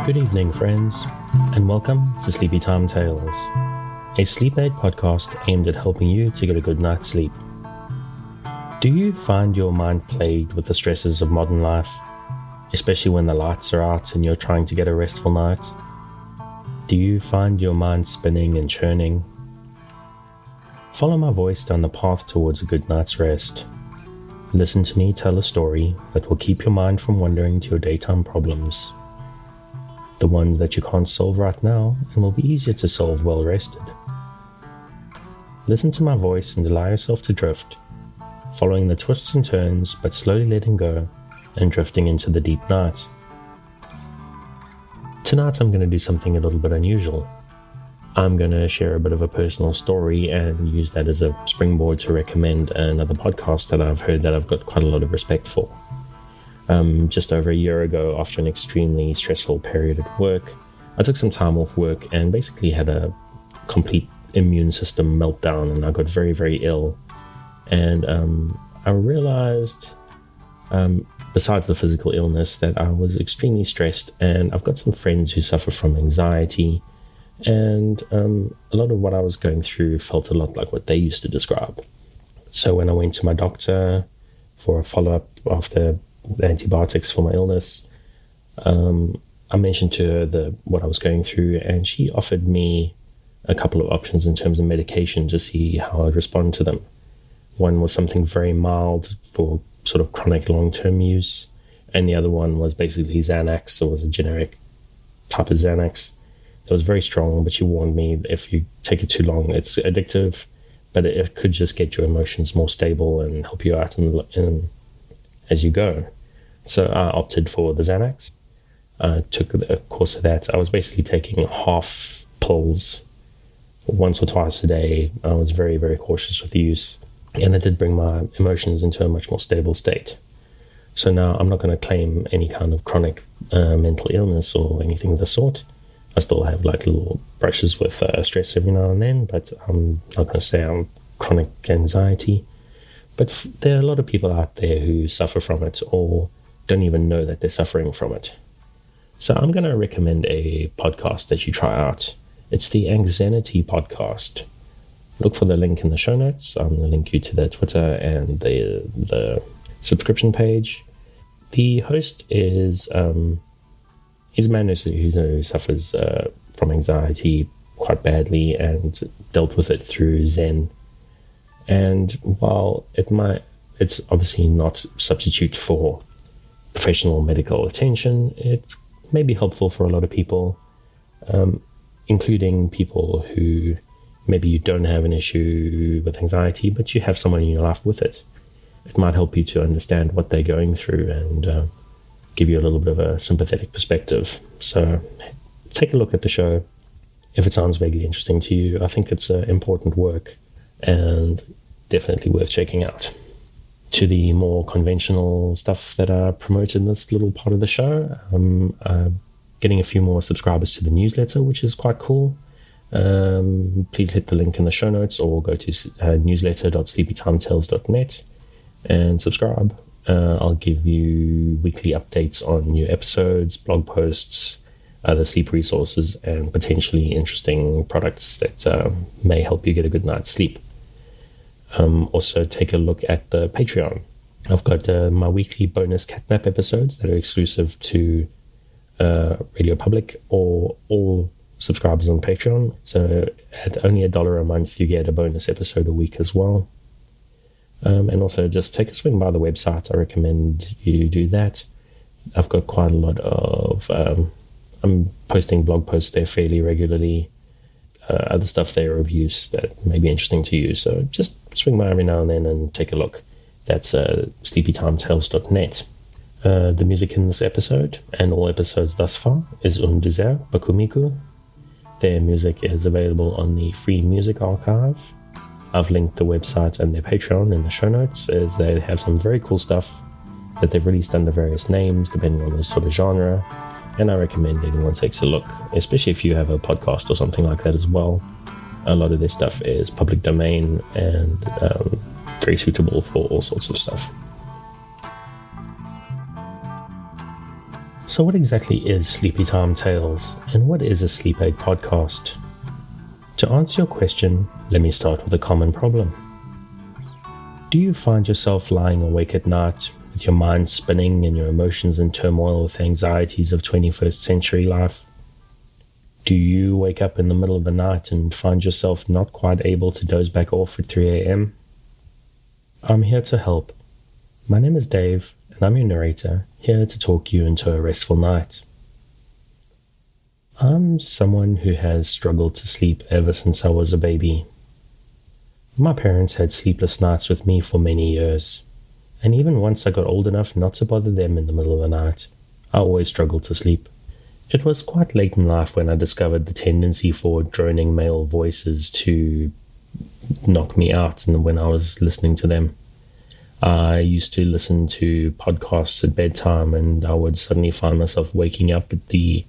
Good evening, friends, and welcome to Sleepytime Tales, a sleep-aid podcast aimed at helping you to get a good night's sleep. Do you find your mind plagued with the stresses of modern life, especially when the lights are out and you're trying to get a restful night? Do you find your mind spinning and churning? Follow my voice down the path towards a good night's rest. Listen to me tell a story that will keep your mind from wandering to your daytime problems. The ones that you can't solve right now and will be easier to solve well rested. Listen to my voice and allow yourself to drift, following the twists and turns but slowly letting go and drifting into the deep night. Tonight I'm going to do something a little bit unusual. I'm going to share a bit of a personal story and use that as a springboard to recommend another podcast that I've heard that I've got quite a lot of respect for. Just over a year ago, after an extremely stressful period at work, I took some time off work and basically had a complete immune system meltdown, and I got very, very ill. And I realized, besides the physical illness, that I was extremely stressed, and I've got some friends who suffer from anxiety, and a lot of what I was going through felt a lot like what they used to describe. So when I went to my doctor for a follow-up after the antibiotics for my illness, I mentioned to her what I was going through, and she offered me a couple of options in terms of medication to see how I'd respond to them. One was something very mild for sort of chronic long-term use, and the other one was basically Xanax. It was a generic type of Xanax. It was very strong, but she warned me if you take it too long, it's addictive, but it could just get your emotions more stable and help you out as you go. So I opted for the Xanax. I took a course of that. I was basically taking half pills once or twice a day. I was very, very cautious with the use, and it did bring my emotions into a much more stable state. So now I'm not going to claim any kind of chronic mental illness or anything of the sort. I still have like little brushes with stress every now and then, but I'm not going to say I'm chronic anxiety. But there are a lot of people out there who suffer from it or don't even know that they're suffering from it. So I'm going to recommend a podcast that you try out. It's the Anxiety podcast. Look for the link in the show notes. I'm going to link you to the Twitter and the subscription page. The host is he's a man who suffers from anxiety quite badly and dealt with it through Zen. And while it's obviously not substitute for professional medical attention, it may be helpful for a lot of people, including people who maybe you don't have an issue with anxiety, but you have someone in your life with it. It might help you to understand what they're going through and give you a little bit of a sympathetic perspective. So take a look at the show. If it sounds vaguely interesting to you, I think it's important work and definitely worth checking out. To the more conventional stuff that I promote in this little part of the show, I'm getting a few more subscribers to the newsletter, which is quite cool. Please hit the link in the show notes or go to newsletter.sleepytimetales.net and subscribe. I'll give you weekly updates on new episodes, blog posts, other sleep resources, and potentially interesting products that may help you get a good night's sleep. Also take a look at the Patreon. I've got my weekly bonus catnap episodes that are exclusive to Radio Public or all subscribers on Patreon. So at only $1 a month, you get a bonus episode a week as well. And also just take a swing by the website. I recommend you do that. I've got quite a lot of... I'm posting blog posts there fairly regularly. Other stuff there, reviews that may be interesting to you. So just swing by every now and then and take a look. That's sleepytimetales.net. The music in this episode and all episodes thus far is Undizer Bakumiku. Their music is available on the Free Music Archive. I've linked the website and their Patreon in the show notes, as they have some very cool stuff that they've released under various names depending on the sort of genre. And I recommend anyone takes a look, especially if you have a podcast or something like that as well. A lot of their stuff is public domain and very suitable for all sorts of stuff. So what exactly is Sleepytime Tales, and what is a sleep aid podcast? To answer your question, let me start with a common problem. Do you find yourself lying awake at night with your mind spinning and your emotions in turmoil with anxieties of 21st century life? Do you wake up in the middle of the night and find yourself not quite able to doze back off at 3 a.m.? I'm here to help. My name is Dave, and I'm your narrator, here to talk you into a restful night. I'm someone who has struggled to sleep ever since I was a baby. My parents had sleepless nights with me for many years, and even once I got old enough not to bother them in the middle of the night, I always struggled to sleep. It was quite late in life when I discovered the tendency for droning male voices to knock me out, and when I was listening to them. I used to listen to podcasts at bedtime, and I would suddenly find myself waking up at the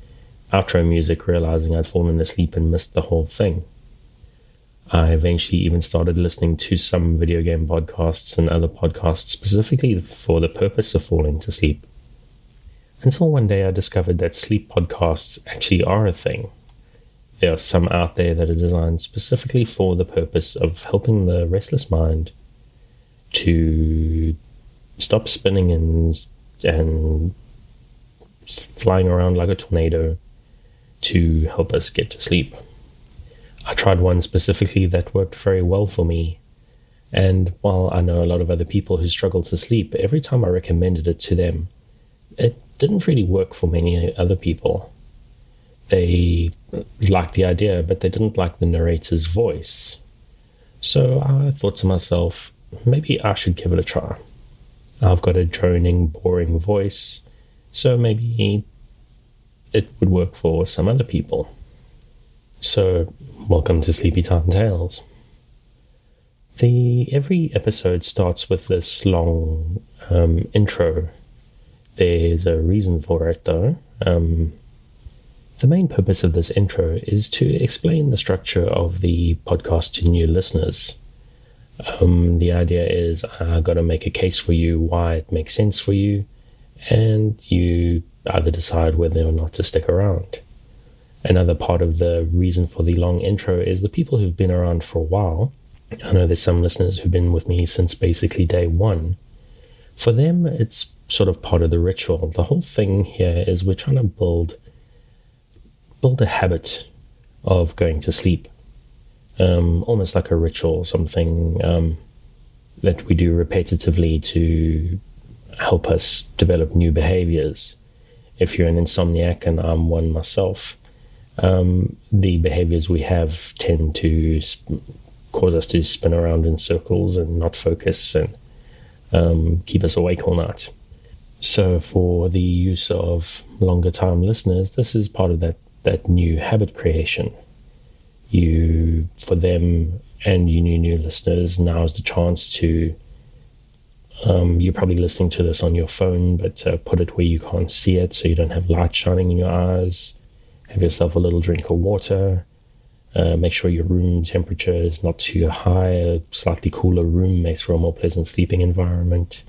outro music, realizing I'd fallen asleep and missed the whole thing. I eventually even started listening to some video game podcasts and other podcasts specifically for the purpose of falling to sleep. Until one day I discovered that sleep podcasts actually are a thing. There are some out there that are designed specifically for the purpose of helping the restless mind to stop spinning and flying around like a tornado to help us get to sleep. I tried one specifically that worked very well for me, and while I know a lot of other people who struggle to sleep, every time I recommended it to them, it didn't really work for many other people. They liked the idea, but they didn't like the narrator's voice. So I thought to myself, maybe I should give it a try. I've got a droning, boring voice, so maybe it would work for some other people. So, welcome to Sleepytime Tales. Every episode starts with this long intro. There's a reason for it, though. The main purpose of this intro is to explain the structure of the podcast to new listeners. The idea is I got to make a case for you why it makes sense for you, and you either decide whether or not to stick around. Another part of the reason for the long intro is the people who've been around for a while. I know there's some listeners who've been with me since basically day one. For them, it's sort of part of the ritual. The whole thing here is we're trying to build a habit of going to sleep. Almost like a ritual, something that we do repetitively to help us develop new behaviors. If you're an insomniac, and I'm one myself, the behaviors we have tend to cause us to spin around in circles and not focus and keep us awake all night. So for the use of longer time listeners, this is part of that new habit creation. For them and you new listeners, now is the chance to, you're probably listening to this on your phone, but put it where you can't see it so you don't have light shining in your eyes. Have yourself a little drink of water. Make sure your room temperature is not too high. A slightly cooler room makes for a more pleasant sleeping environment.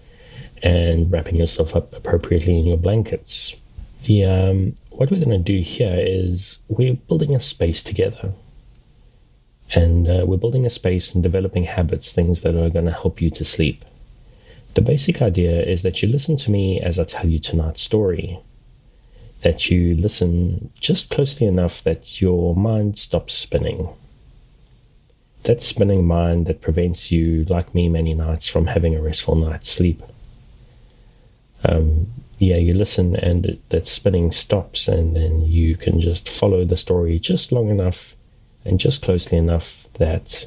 And wrapping yourself up appropriately in your blankets. What we're going to do here is we're building a space together. And we're building a space and developing habits, things that are going to help you to sleep. The basic idea is that you listen to me as I tell you tonight's story. That you listen just closely enough that your mind stops spinning. That spinning mind that prevents you, like me many nights, from having a restful night's sleep. You listen and that spinning stops, and then you can just follow the story just long enough and just closely enough that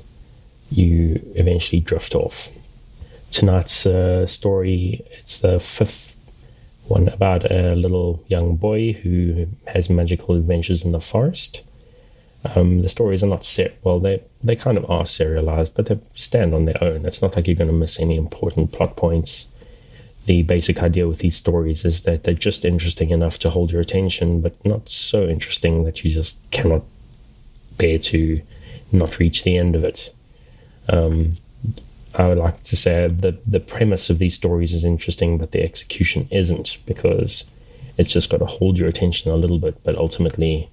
you eventually drift off. Tonight's story, it's the fifth one about a little young boy who has magical adventures in the forest. The stories are not they kind of are serialized, but they stand on their own. It's not like you're going to miss any important plot points. The basic idea with these stories is that they're just interesting enough to hold your attention, but not so interesting that you just cannot bear to not reach the end of it. I would like to say that the premise of these stories is interesting, but the execution isn't, because It's just got to hold your attention a little bit, but ultimately,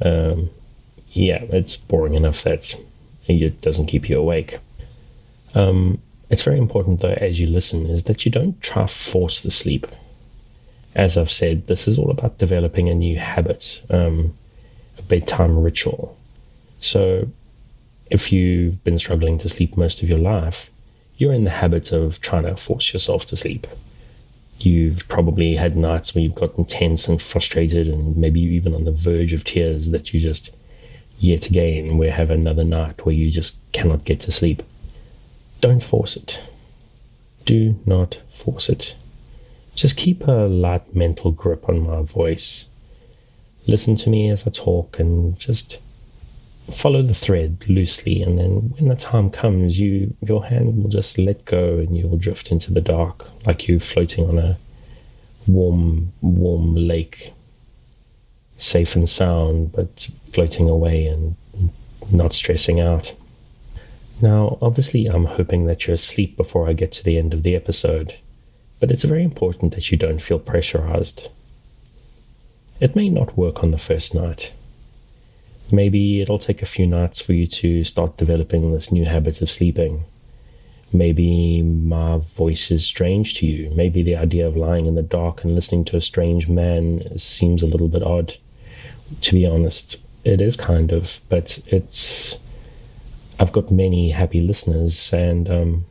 it's boring enough that it doesn't keep you awake. It's very important, though, as you listen, is that you don't try to force the sleep. As I've said, this is all about developing a new habit, a bedtime ritual. So if you've been struggling to sleep most of your life, you're in the habit of trying to force yourself to sleep. You've probably had nights where you've gotten tense and frustrated, and maybe even on the verge of tears, that you just yet again we have another night where you just cannot get to sleep. Don't force it. Do not force it. Just keep a light mental grip on my voice. Listen to me as I talk and just follow the thread loosely, and then when the time comes, your hand will just let go and you will drift into the dark like you're floating on a warm lake, safe and sound, but floating away and not stressing out. Now, obviously, I'm hoping that you're asleep before I get to the end of the episode, but it's very important that you don't feel pressurized. It may not work on the first night. Maybe it'll take a few nights for you to start developing this new habit of sleeping. Maybe my voice is strange to you. Maybe the idea of lying in the dark and listening to a strange man seems a little bit odd. To be honest, it is kind of, but I've got many happy listeners, and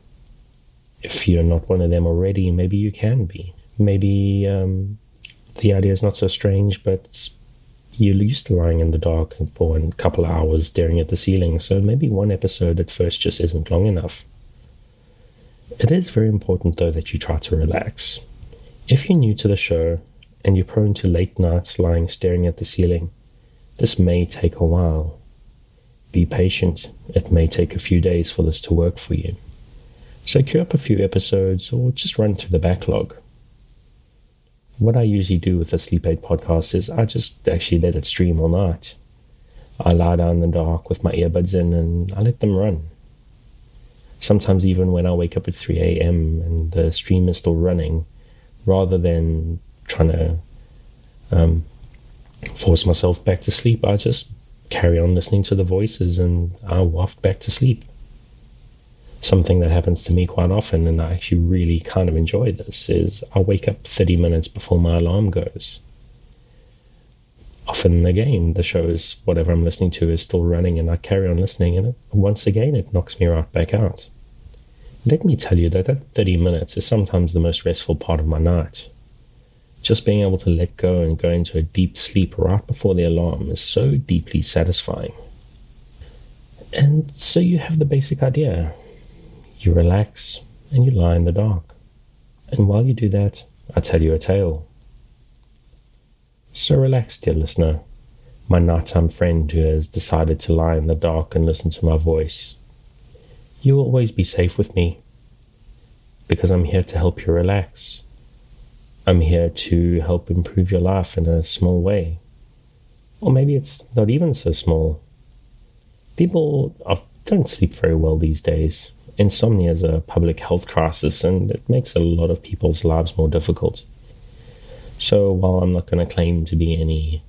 if you're not one of them already, maybe you can be. Maybe the idea is not so strange, but you're used to lying in the dark for a couple of hours staring at the ceiling, so maybe one episode at first just isn't long enough. It is very important, though, that you try to relax. If you're new to the show and you're prone to late nights lying staring at the ceiling, this may take a while. Be patient. It may take a few days for this to work for you. So queue up a few episodes or just run through the backlog. What I usually do with the Sleep Aid podcast is I just actually let it stream all night. I lie down in the dark with my earbuds in and I let them run. Sometimes even when I wake up at 3 a.m. and the stream is still running, rather than trying to force myself back to sleep, I just carry on listening to the voices and I waft back to sleep. Something that happens to me quite often, and I actually really kind of enjoy this, is I wake up 30 minutes before my alarm goes. Often, again, the show is, whatever I'm listening to is still running, and I carry on listening, and once again it knocks me right back out. Let me tell you that 30 minutes is sometimes the most restful part of my night. Just being able to let go and go into a deep sleep right before the alarm is so deeply satisfying. And so you have the basic idea. You relax and you lie in the dark. And while you do that, I tell you a tale. So relax, dear listener, my nighttime friend who has decided to lie in the dark and listen to my voice. You will always be safe with me, because I'm here to help you relax. I'm here to help improve your life in a small way. Or maybe it's not even so small. People don't sleep very well these days. Insomnia is a public health crisis, and it makes a lot of people's lives more difficult. So while I'm not going to claim to be any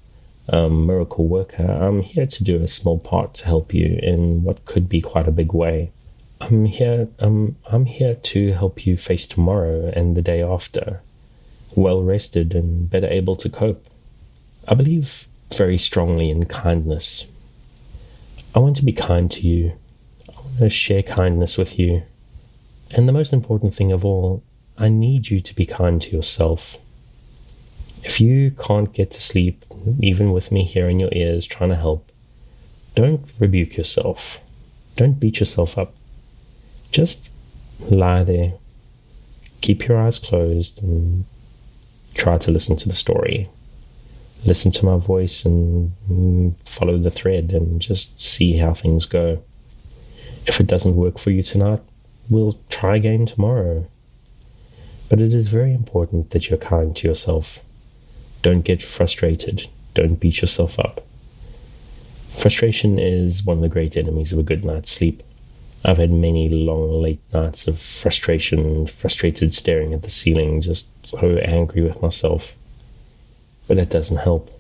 miracle worker, I'm here to do a small part to help you in what could be quite a big way. I'm here to help you face tomorrow and the day after, well rested and better able to cope. I believe very strongly in kindness. I want to be kind to you. I want to share kindness with you. And the most important thing of all, I need you to be kind to yourself. If you can't get to sleep, even with me here in your ears trying to help, don't rebuke yourself. Don't beat yourself up. Just lie there. Keep your eyes closed and try to listen to the story. Listen to my voice and follow the thread and just see how things go. If it doesn't work for you tonight, we'll try again tomorrow. But it is very important that you're kind to yourself. Don't get frustrated. Don't beat yourself up. Frustration is one of the great enemies of a good night's sleep. I've had many long, late nights of frustration, frustrated staring at the ceiling, just so angry with myself. but that doesn't help.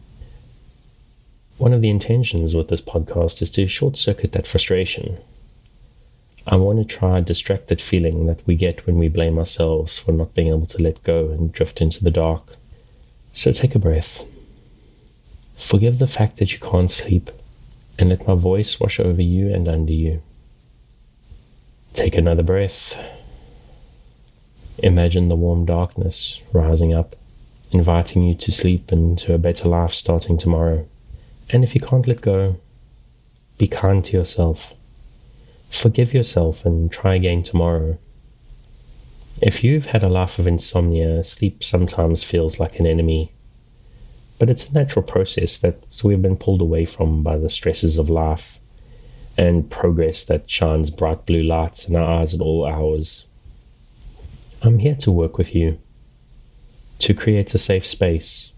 One of the intentions with this podcast is to short-circuit that frustration. I want to try and distract that feeling that we get when we blame ourselves for not being able to let go and drift into the dark. So take a breath. Forgive the fact that you can't sleep, and let my voice wash over you and under you. Take another breath. Imagine the warm darkness rising up, inviting you to sleep and to a better life starting tomorrow. And if you can't let go, be kind to yourself. Forgive yourself and try again tomorrow. If you've had a life of insomnia, sleep sometimes feels like an enemy. But it's a natural process that we've been pulled away from by the stresses of life and progress that shines bright blue lights in our eyes at all hours. I'm here to work with you, to create a safe space,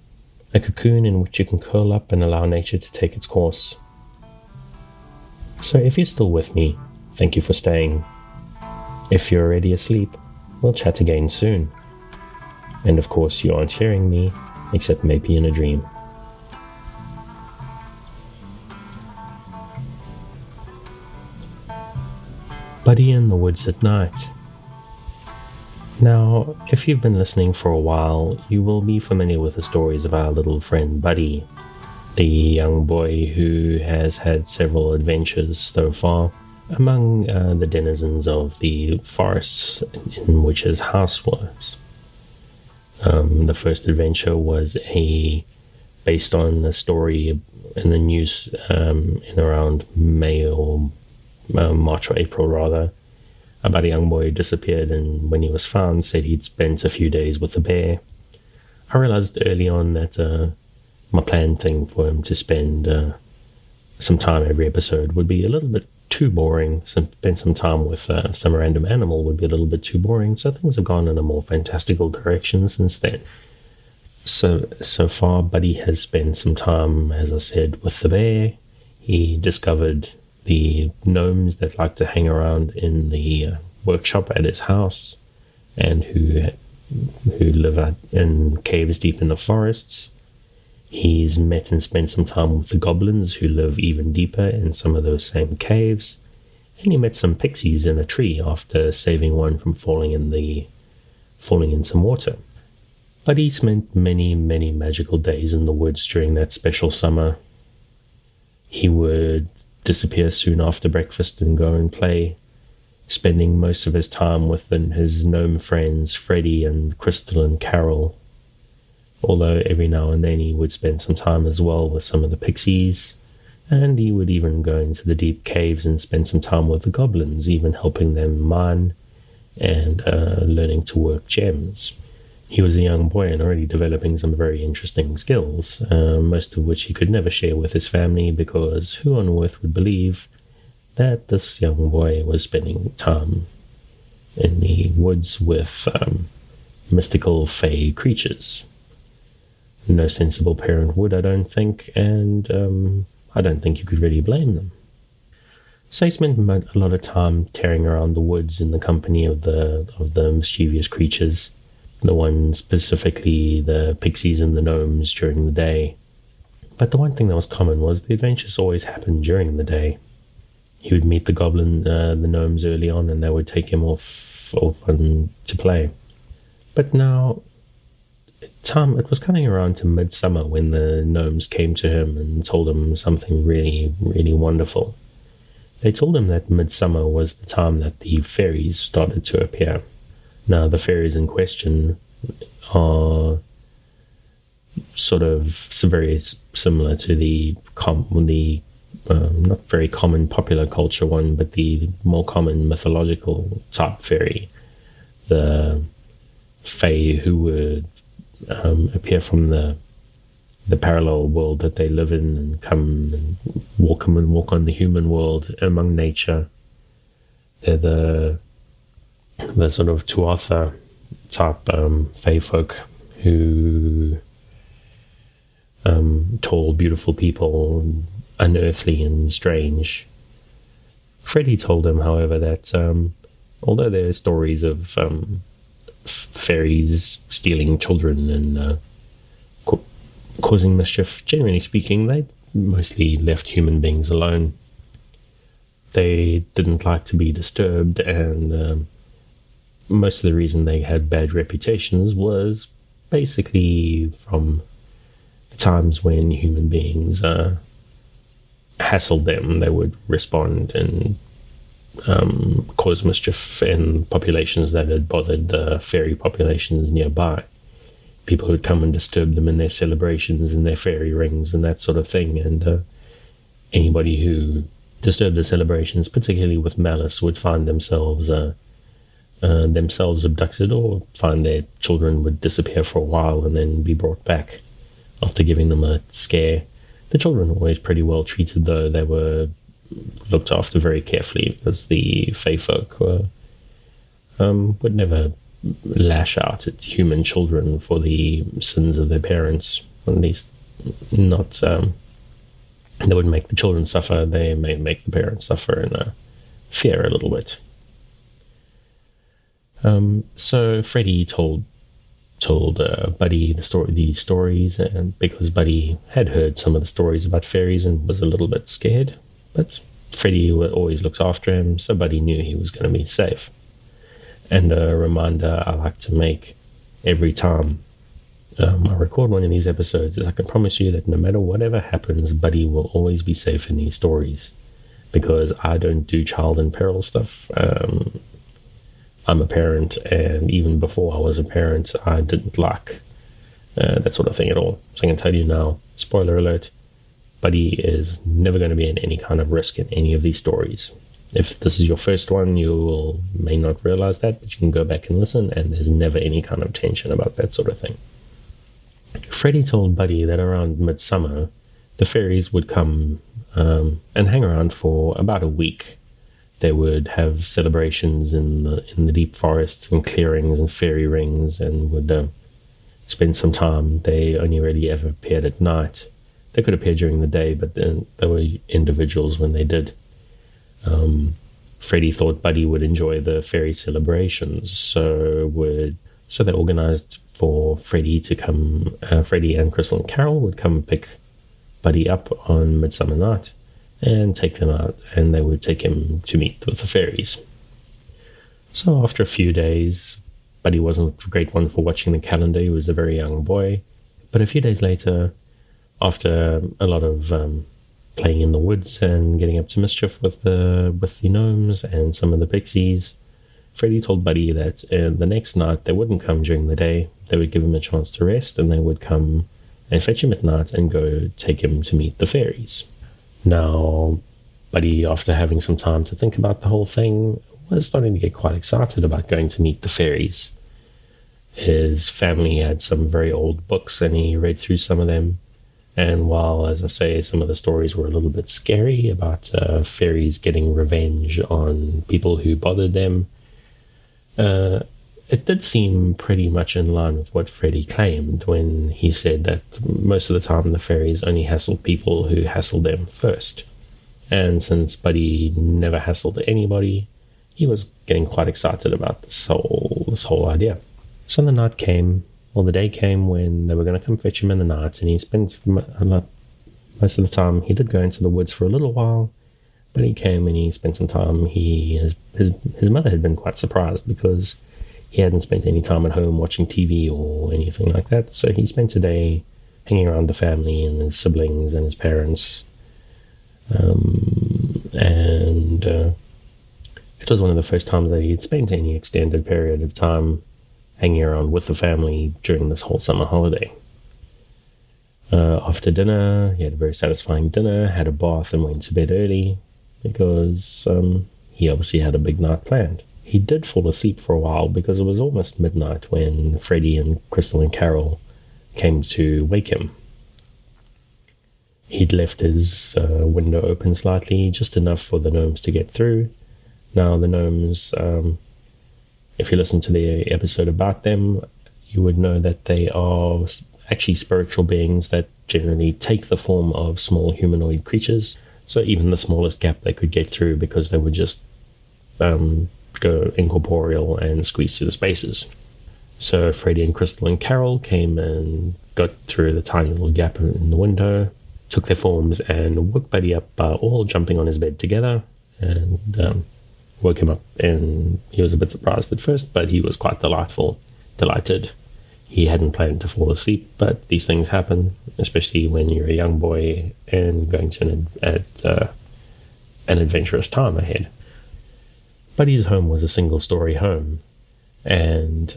a cocoon in which you can curl up and allow nature to take its course. So if you're still with me, thank you for staying. If you're already asleep, we'll chat again soon. And of course, you aren't hearing me, except maybe in a dream. Buddy in the Woods at Night. Now, if you've been listening for a while, you will be familiar with the stories of our little friend Buddy, the young boy who has had several adventures so far among the denizens of the forests in which his house was. The first adventure was based on a story in the news in around May or March or April rather, about a young boy who disappeared, and when he was found said he'd spent a few days with a bear. I realized early on that my planned thing for him to spend some time every episode would be a little bit too boring. Spend some time with some random animal would be a little bit too boring, so things have gone in a more fantastical direction since then. So far, Buddy has spent some time, as I said, with the bear. He discovered the gnomes that like to hang around in the workshop at his house, and who live out in caves deep in the forests. He's met and spent some time with the goblins who live even deeper in some of those same caves, and he met some pixies in a tree after saving one from falling in some water. But he spent many, many magical days in the woods during that special summer. He would disappear soon after breakfast and go and play, spending most of his time with his gnome friends Freddy and Crystal and Carol, although every now and then he would spend some time as well with some of the pixies, and he would even go into the deep caves and spend some time with the goblins, even helping them mine and learning to work gems. He was a young boy and already developing some very interesting skills, most of which he could never share with his family, because who on earth would believe that this young boy was spending time in the woods with mystical fae creatures? No sensible parent would, I don't think, and I don't think you could really blame them. So he spent a lot of time tearing around the woods in the company of the mischievous creatures, the ones specifically the pixies and the gnomes during the day. But the one thing that was common was the adventures always happened during the day. He would meet the gnomes early on, and they would take him off to play. But now, it was coming around to midsummer when the gnomes came to him and told him something really, really wonderful. They told him that midsummer was the time that the faeries started to appear. Now, the faeries in question are sort of very similar to the not very common popular culture one, but the more common mythological type fairy, the fae who would appear from the parallel world that they live in and come and walk on the human world among nature. They're the sort of Tuatha type fae folk who tall, beautiful people, unearthly and strange. Freddy told him, however, that although there are stories of fairies stealing children and causing mischief. Generally speaking, they mostly left human beings alone. They didn't like to be disturbed, and most of the reason they had bad reputations was basically from the times when human beings hassled them. They would respond and cause mischief in populations that had bothered the fairy populations nearby. People would come and disturb them in their celebrations and their fairy rings and that sort of thing, and anybody who disturbed the celebrations, particularly with malice, would find themselves abducted, or find their children would disappear for a while and then be brought back after giving them a scare. The children were always pretty well treated, though. They were looked after very carefully, because the fae folk would never lash out at human children for the sins of their parents. At least not. They would make the children suffer. They may make the parents suffer and fear a little bit. So Freddie told Buddy these stories, and because Buddy had heard some of the stories about fairies and was a little bit scared, but Freddie always looks after him, so Buddy knew he was going to be safe. And a reminder I like to make every time I record one of these episodes is I can promise you that no matter whatever happens, Buddy will always be safe in these stories, because I don't do child in peril stuff. I'm a parent, and even before I was a parent, I didn't like that sort of thing at all. So I can tell you now, spoiler alert, Buddy is never going to be in any kind of risk in any of these stories. If this is your first one, you may not realize that, but you can go back and listen, and there's never any kind of tension about that sort of thing. Freddie told Buddy that around midsummer, the fairies would come and hang around for about a week. They would have celebrations in the deep forests and clearings and fairy rings, and would spend some time. They only really ever appeared at night. They could appear during the day, but then there were individuals when they did. Freddie thought Buddy would enjoy the fairy celebrations, so they organized for Freddie to come. Freddie and Crystal and Carol would come pick Buddy up on Midsummer Night and take them out, and they would take him to meet with the fairies. So after a few days, Buddy wasn't a great one for watching the calendar. He was a very young boy. But a few days later, after a lot of playing in the woods and getting up to mischief with the gnomes and some of the pixies, Freddie told Buddy that the next night they wouldn't come during the day. They would give him a chance to rest, and they would come and fetch him at night and go take him to meet the fairies. Now, Buddy, after having some time to think about the whole thing, was starting to get quite excited about going to meet the fairies. His family had some very old books, and he read through some of them. And while, as I say, some of the stories were a little bit scary about fairies getting revenge on people who bothered them, it did seem pretty much in line with what Freddie claimed when he said that most of the time the fairies only hassled people who hassled them first. And since Buddy never hassled anybody, he was getting quite excited about this whole idea. So the day came when they were going to come fetch him in the night, and he spent most of the time. He did go into the woods for a little while, but he came and he spent some time. His mother had been quite surprised because he hadn't spent any time at home watching TV or anything like that. So he spent a day hanging around the family and his siblings and his parents. And it was one of the first times that he had spent any extended period of time hanging around with the family during this whole summer holiday. After dinner, he had a very satisfying dinner, had a bath, and went to bed early because he obviously had a big night planned. He did fall asleep for a while because it was almost midnight when Freddie and Crystal and Carol came to wake him. He'd left his window open slightly, just enough for the gnomes to get through. Now, the gnomes, if you listen to the episode about them, you would know that they are actually spiritual beings that generally take the form of small humanoid creatures. So even the smallest gap they could get through, because they would just go incorporeal and squeeze through the spaces. So Freddie and Crystal and Carol came and got through the tiny little gap in the window, took their forms, and woke Buddy up, all jumping on his bed together, and woke him up. And he was a bit surprised at first, but he was quite delighted. He hadn't planned to fall asleep, but these things happen, especially when you're a young boy and going to an adventurous time ahead. Buddy's home was a single-story home, and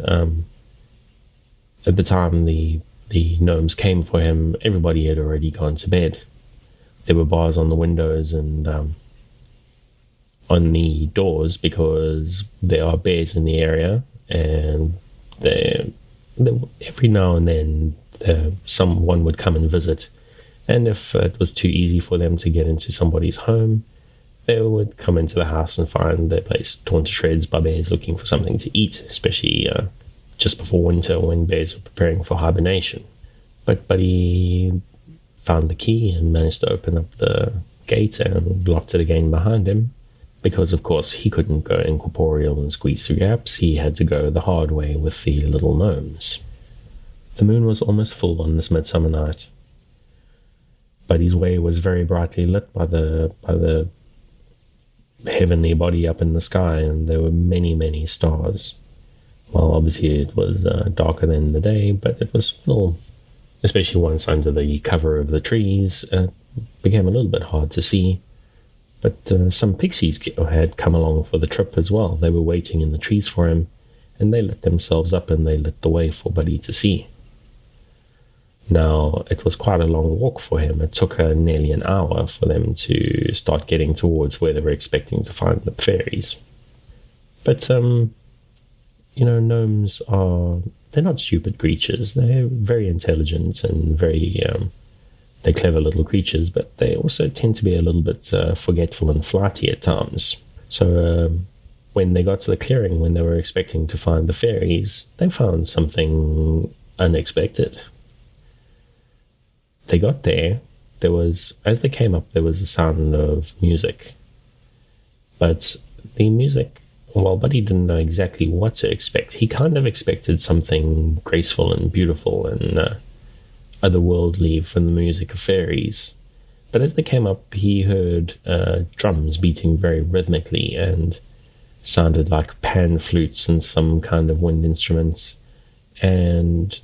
at the time the gnomes came for him, everybody had already gone to bed. There were bars on the windows and on the doors because there are bears in the area, and every now and then someone would come and visit, and if it was too easy for them to get into somebody's home, they would come into the house and find their place torn to shreds by bears looking for something to eat, especially just before winter when bears were preparing for hibernation. But Buddy found the key and managed to open up the gate and locked it again behind him, because of course he couldn't go incorporeal and squeeze through gaps. He had to go the hard way with the little gnomes. The moon was almost full on this midsummer night. Buddy's way was very brightly lit by the heavenly body up in the sky, and there were many, many stars. Well, obviously it was darker than the day, but it was still, especially once under the cover of the trees, became a little bit hard to see. But some pixies had come along for the trip as well. They were waiting in the trees for him, and they lit themselves up and they lit the way for Buddy to see. Now, it was quite a long walk for him. It took nearly an hour for them to start getting towards where they were expecting to find the faeries. But, gnomes they're not stupid creatures. They're very intelligent and they're clever little creatures, but they also tend to be a little bit forgetful and flighty at times. So when they got to the clearing, when they were expecting to find the faeries, they found something unexpected. They got there. As they came up, there was a sound of music. But the music, well, Buddy didn't know exactly what to expect. He kind of expected something graceful and beautiful and otherworldly from the music of fairies. But as they came up, he heard drums beating very rhythmically and sounded like pan flutes and some kind of wind instruments, and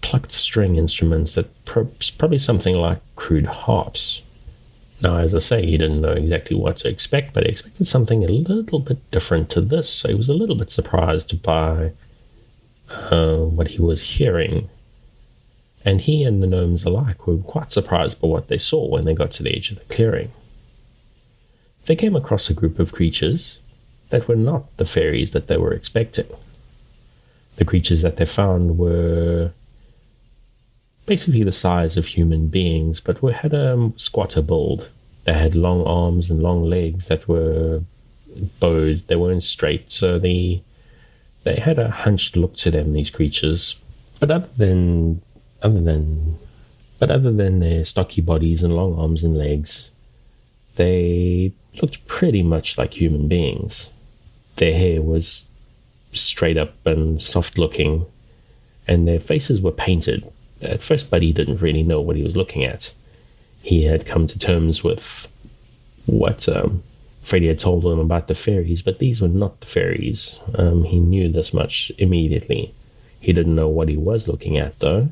plucked string instruments that probably something like crude harps. Now, as I say, he didn't know exactly what to expect, but he expected something a little bit different to this, so he was a little bit surprised by what he was hearing. And he and the gnomes alike were quite surprised by what they saw when they got to the edge of the clearing. They came across a group of creatures that were not the fairies that they were expecting. The creatures that they found were basically the size of human beings, but had a squatter build. They had long arms and long legs that were bowed. They weren't straight, so they had a hunched look to them, these creatures. But other than their stocky bodies and long arms and legs, they looked pretty much like human beings. Their hair was straight up and soft looking, and their faces were painted. At first, Buddy didn't really know what he was looking at. He had come to terms with what Freddie had told him about the fairies, but these were not the fairies. He knew this much immediately. He didn't know what he was looking at, though,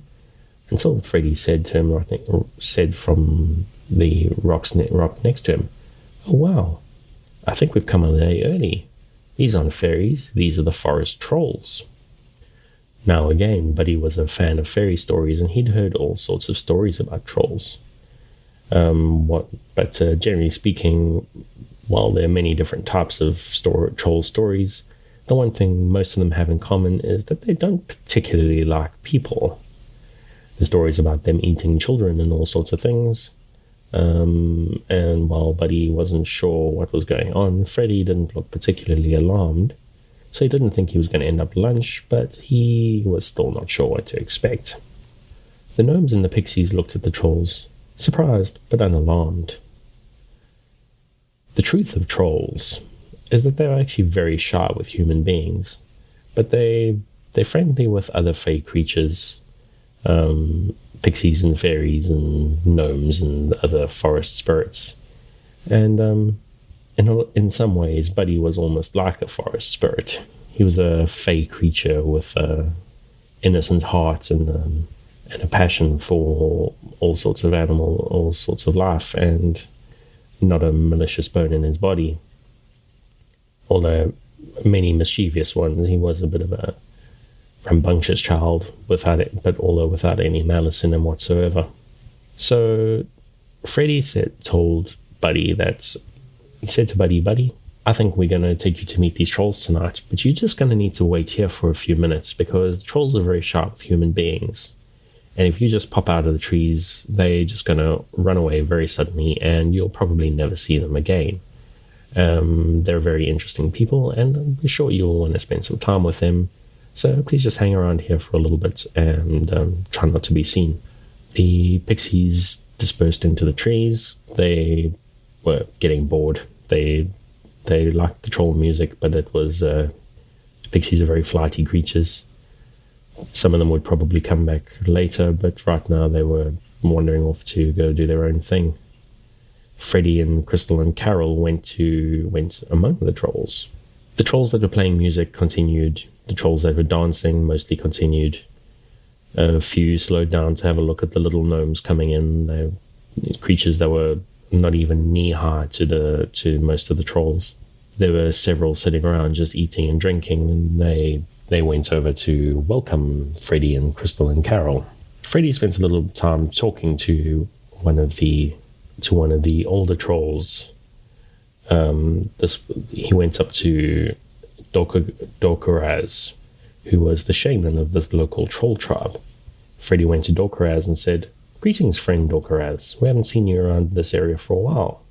until Freddie said to him, said from the rock next to him, "Oh, wow, I think we've come a day early. These aren't fairies, these are the forest trolls." Now again, Buddy was a fan of fairy stories, and he'd heard all sorts of stories about trolls. But generally speaking, while there are many different types of troll stories, the one thing most of them have in common is that they don't particularly like people. The stories about them eating children and all sorts of things. And while Buddy wasn't sure what was going on, Freddie didn't look particularly alarmed. So he didn't think he was going to end up lunch, but he was still not sure what to expect. The gnomes and the pixies looked at the trolls, surprised but unalarmed. The truth of trolls is that they're actually very shy with human beings, but they're friendly with other fey creatures. pixies and faeries and gnomes and other forest spirits. And in some ways, Buddy was almost like a forest spirit. He was a fey creature with innocent heart and a passion for all sorts of animal, all sorts of life, and not a malicious bone in his body. Although many mischievous ones, he was a bit of a rambunctious child, although without any malice in him whatsoever. So Freddy told Buddy that, he said to Buddy, I think we're going to take you to meet these trolls tonight, but you're just going to need to wait here for a few minutes, because the trolls are very sharp with human beings. And if you just pop out of the trees, they're just going to run away very suddenly, and you'll probably never see them again. They're very interesting people, and I'm sure you'll want to spend some time with them. So please just hang around here for a little bit and try not to be seen. The pixies dispersed into the trees. They were getting bored. They liked the troll music, but it was pixies are very flighty creatures. Some of them would probably come back later, but right now they were wandering off to go do their own thing. Freddy and Crystal and Carol went among the trolls. The trolls that were playing music continued. The trolls that were dancing mostly continued. A few slowed down to have a look at the little gnomes coming in. They're creatures that were not even knee-high to most of the trolls. There were several sitting around just eating and drinking, and they went over to welcome Freddy and Crystal and Carol. Freddy spent a little time talking to one of the older trolls. He went up to Dorkaraz, who was the shaman of this local troll tribe. Freddy went to Dorkaraz and said, "Greetings, friend Dorkaraz. We haven't seen you around this area for a while.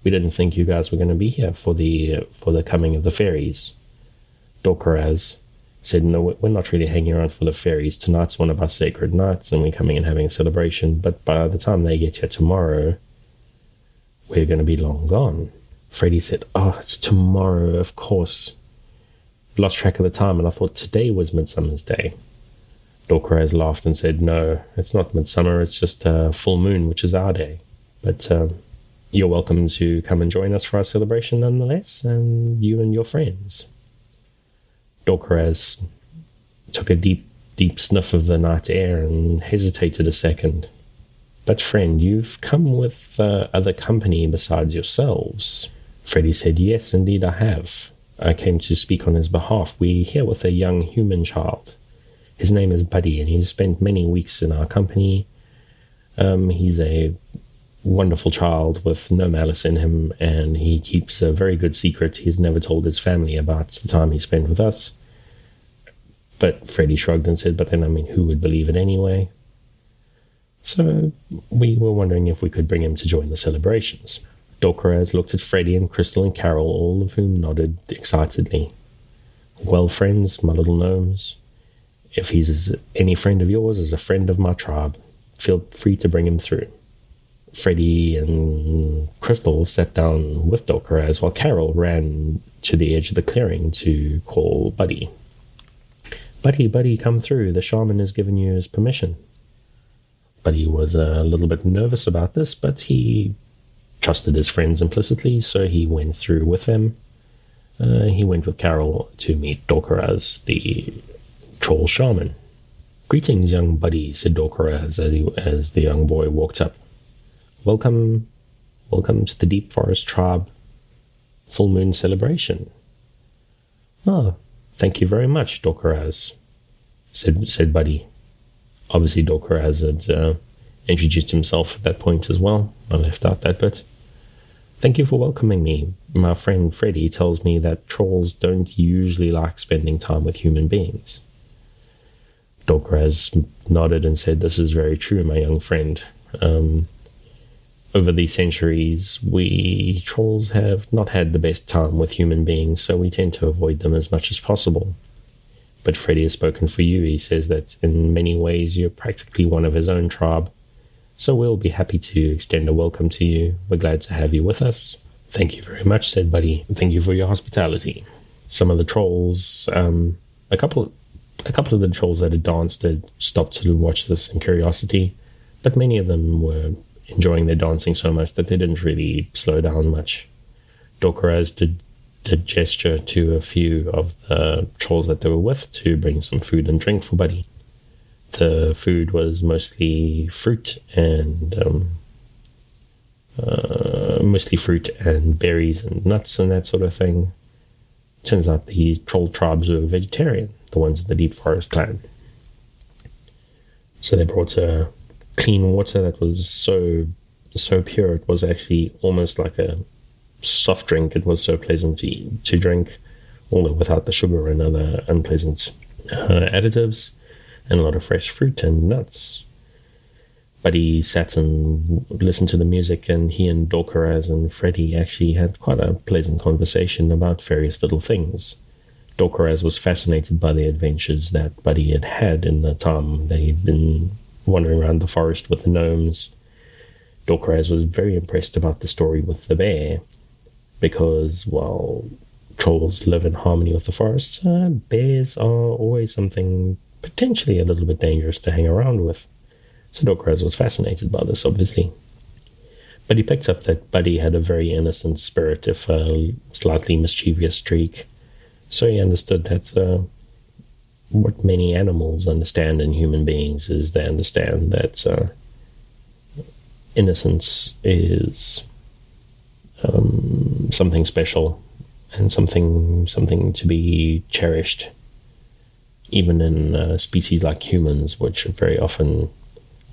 We didn't think you guys were going to be here for the coming of the fairies." Dorkaraz said, "No, we're not really hanging around for the fairies. Tonight's one of our sacred nights, and we're coming and having a celebration. But by the time they get here tomorrow, we're going to be long gone." Freddy said, "Oh, it's tomorrow, of course. Lost track of the time, and I thought today was Midsummer's Day." Dorkaraz laughed and said, "No, it's not midsummer, it's just a full moon, which is our day. But you're welcome to come and join us for our celebration nonetheless, and you and your friends." Dorkaraz took a deep, deep sniff of the night air and hesitated a second. "But friend, you've come with other company besides yourselves." Freddy said, "Yes, indeed I have. I came to speak on his behalf. We're here with a young human child. His name is Buddy, and he's spent many weeks in our company. He's a wonderful child with no malice in him, and he keeps a very good secret. He's never told his family about the time he spent with us." But Freddy shrugged and said, "But then, who would believe it anyway?" So we were wondering if we could bring him to join the celebrations. Dorkaraz looked at Freddy and Crystal and Carol, all of whom nodded excitedly. "Well, friends, my little gnomes, if he's any friend of yours is a friend of my tribe, feel free to bring him through." Freddy and Crystal sat down with Dorkaraz while Carol ran to the edge of the clearing to call Buddy. Buddy, come through. The shaman has given you his permission." Buddy was a little bit nervous about this, but he trusted his friends implicitly, so he went through with them. He went with Carol to meet Dorkaraz, the troll shaman. "Greetings, young Buddy," said Dorkaraz as the young boy walked up. Welcome to the Deep Forest Tribe full moon celebration." "Oh, thank you very much, Dorkaraz," said Buddy. Obviously, Dorkaraz had introduced himself at that point as well. I left out that bit. "Thank you for welcoming me. My friend Freddy tells me that trolls don't usually like spending time with human beings." Dorkaraz nodded and said, "This is very true, my young friend. Over the centuries, we trolls have not had the best time with human beings, so we tend to avoid them as much as possible. But Freddy has spoken for you. He says that in many ways you're practically one of his own tribe, so we'll be happy to extend a welcome to you. We're glad to have you with us." "Thank you very much," said Buddy. "Thank you for your hospitality." Some of the trolls, a couple A couple of the trolls that had danced had stopped to watch this in curiosity, but many of them were enjoying their dancing so much that they didn't really slow down much. Dorkaraz did gesture to a few of the trolls that they were with to bring some food and drink for Buddy. The food was mostly fruit and berries and nuts and that sort of thing. Turns out the troll tribes were vegetarian, the ones in the Deep Forest clan. So they brought clean water that was so pure it was actually almost like a soft drink. It was so pleasant to drink, although without the sugar and other unpleasant additives, and a lot of fresh fruit and nuts. Buddy sat and listened to the music, and he and Dorkaraz and Freddy actually had quite a pleasant conversation about various little things. Dorkaraz was fascinated by the adventures that Buddy had had in the time that he'd been wandering around the forest with the gnomes. Dorkaraz was very impressed about the story with the bear, because while trolls live in harmony with the forests, bears are always something potentially a little bit dangerous to hang around with. So Dorkaraz was fascinated by this, obviously. But he picked up that Buddy had a very innocent spirit, if a slightly mischievous streak. So he understood that what many animals understand in human beings is they understand that innocence is something special and something to be cherished, even in species like humans, which very often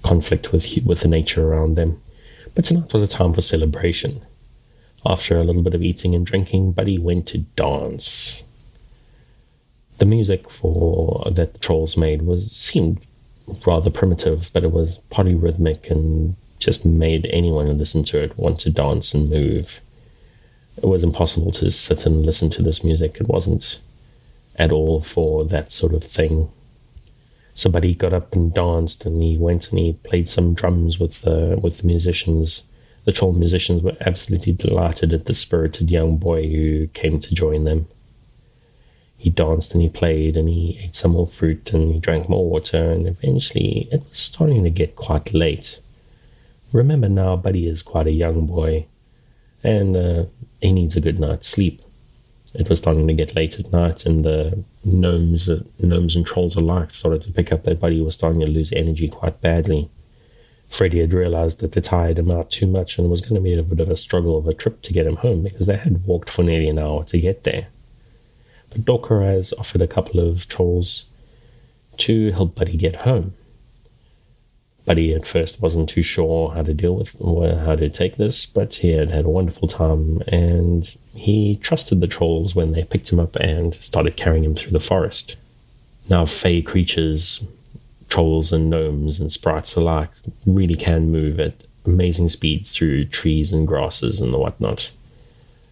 conflict with the nature around them. But tonight was a time for celebration. After a little bit of eating and drinking, Buddy went to dance. The music that the trolls made seemed rather primitive, but it was polyrhythmic and just made anyone who listened to it want to dance and move. It was impossible to sit and listen to this music. It wasn't at all for that sort of thing. So Buddy got up and danced, and he went and he played some drums with the musicians. The troll musicians were absolutely delighted at the spirited young boy who came to join them. He danced and he played and he ate some more fruit and he drank more water, and eventually it was starting to get quite late. Remember now, Buddy is quite a young boy, and he needs a good night's sleep. It was starting to get late at night, and the gnomes and trolls alike started to pick up that Buddy was starting to lose energy quite badly. Freddy had realized that they tired him out too much, and it was going to be a bit of a struggle of a trip to get him home, because they had walked for nearly an hour to get there. But Dorkaraz offered a couple of trolls to help Buddy get home. Buddy at first wasn't too sure how to deal with or how to take this, but he had had a wonderful time, and he trusted the trolls when they picked him up and started carrying him through the forest. Now, fey creatures, trolls and gnomes and sprites alike, really can move at amazing speeds through trees and grasses and the whatnot.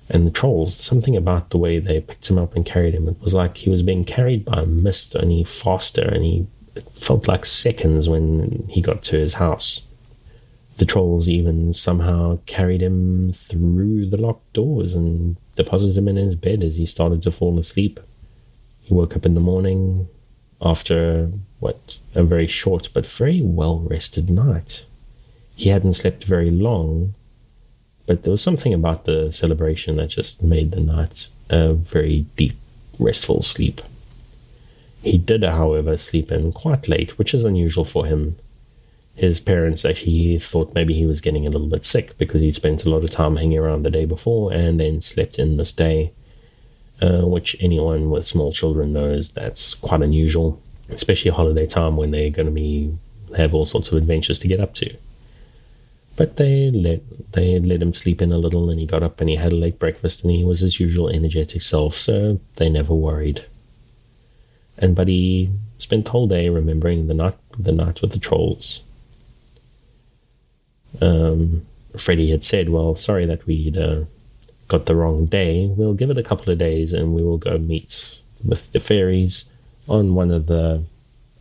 And the trolls, something about the way they picked him up and carried him, it was like he was being carried by a mist, only faster, and it felt like seconds when he got to his house. The trolls even somehow carried him through the locked doors and deposited him in his bed as he started to fall asleep. He woke up in the morning after, a very short but very well-rested night. He hadn't slept very long, but there was something about the celebration that just made the night a very deep, restful sleep. He did, however, sleep in quite late, which is unusual for him. His parents actually thought maybe he was getting a little bit sick because he'd spent a lot of time hanging around the day before and then slept in this day, which anyone with small children knows that's quite unusual, especially holiday time when they're going to have all sorts of adventures to get up to. But they let him sleep in a little, and he got up and he had a late breakfast, and he was his usual energetic self, so they never worried. And Buddy spent the whole day remembering the night with the trolls. Freddy had said, well, sorry that we'd got the wrong day. We'll give it a couple of days and we will go meet with the faeries on one of the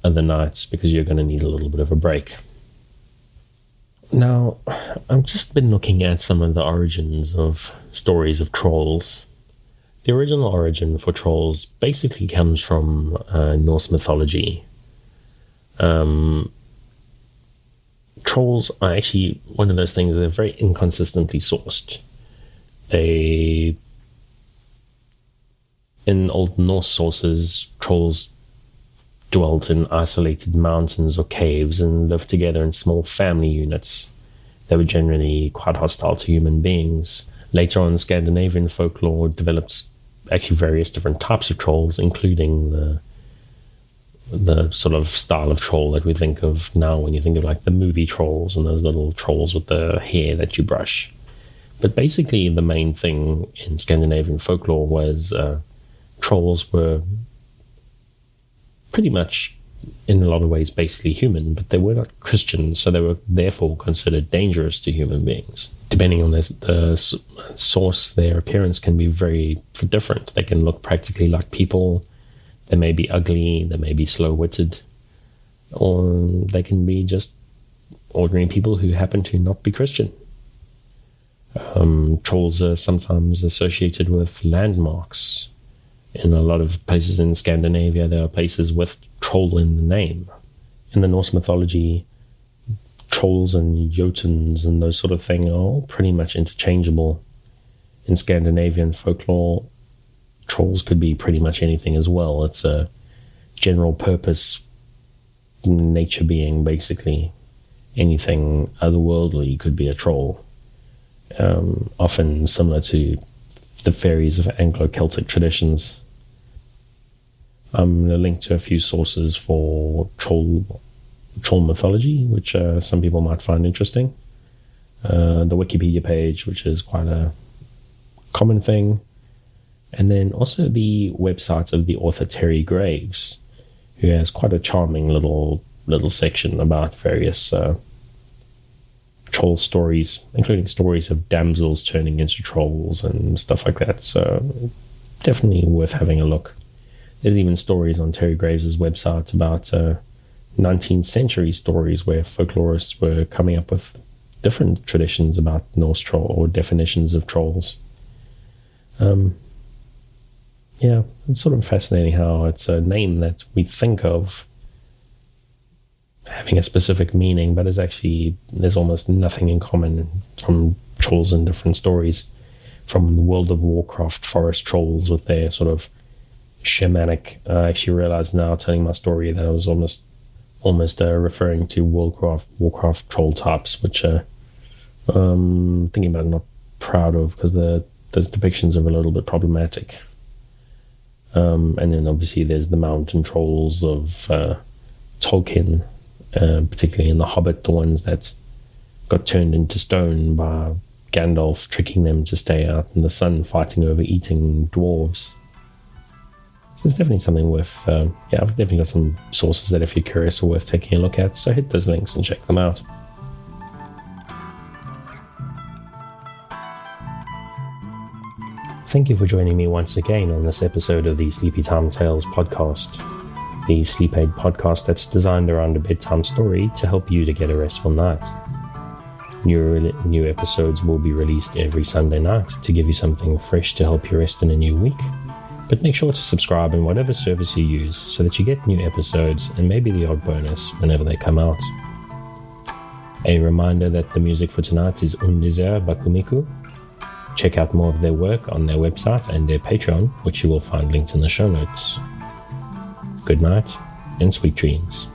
other nights, because you're going to need a little bit of a break. Now, I've just been looking at some of the origins of stories of trolls. The original origin for trolls basically comes from Norse mythology. Trolls are actually one of those things that are very inconsistently sourced. In Old Norse sources, trolls dwelt in isolated mountains or caves and lived together in small family units. They were generally quite hostile to human beings. Later on, Scandinavian folklore developed actually various different types of trolls, including the sort of style of troll that we think of now when you think of like the movie trolls and those little trolls with the hair that you brush. But basically the main thing in Scandinavian folklore was trolls were pretty much in a lot of ways basically human, but they were not Christian, so they were therefore considered dangerous to human beings. Depending on the source, their appearance can be very different. They can look practically like people. They may be ugly, they may be slow-witted, or they can be just ordinary people who happen to not be Christian. Trolls are sometimes associated with landmarks. In a lot of places in Scandinavia, there are places with troll in the name. In the Norse mythology, trolls and jotuns and those sort of things are all pretty much interchangeable. In Scandinavian folklore, trolls could be pretty much anything as well. It's a general purpose nature being, basically. Anything otherworldly could be a troll. Often similar to the faeries of Anglo-Celtic traditions. I'm going to link to a few sources for troll mythology, which some people might find interesting. The Wikipedia page, which is quite a common thing. And then also the website of the author Terry Graves, who has quite a charming little section about various troll stories, including stories of damsels turning into trolls and stuff like that. So definitely worth having a look. There's even stories on Terry Graves' website about 19th century stories where folklorists were coming up with different traditions about Norse troll or definitions of trolls. Yeah, it's sort of fascinating how it's a name that we think of having a specific meaning, but there's almost nothing in common from trolls in different stories. From the World of Warcraft forest trolls with their sort of shamanic. I actually realized now, telling my story, that I was almost referring to Warcraft troll types, which thinking about it, not proud of, because those depictions are a little bit problematic. And then obviously there's the mountain trolls of Tolkien, particularly in The Hobbit, the ones that got turned into stone by Gandalf, tricking them to stay out in the sun, fighting over eating dwarves. So it's definitely something worth, I've definitely got some sources that if you're curious are worth taking a look at, so hit those links and check them out. Thank you for joining me once again on this episode of the Sleepytime Tales podcast, the sleep aid podcast that's designed around a bedtime story to help you to get a restful night. New episodes will be released every Sunday night to give you something fresh to help you rest in a new week. But make sure to subscribe in whatever service you use so that you get new episodes and maybe the odd bonus whenever they come out. A reminder that the music for tonight is Un Désert by Kumiku. Check out more of their work on their website and their Patreon, which you will find linked in the show notes. Good night and sweet dreams.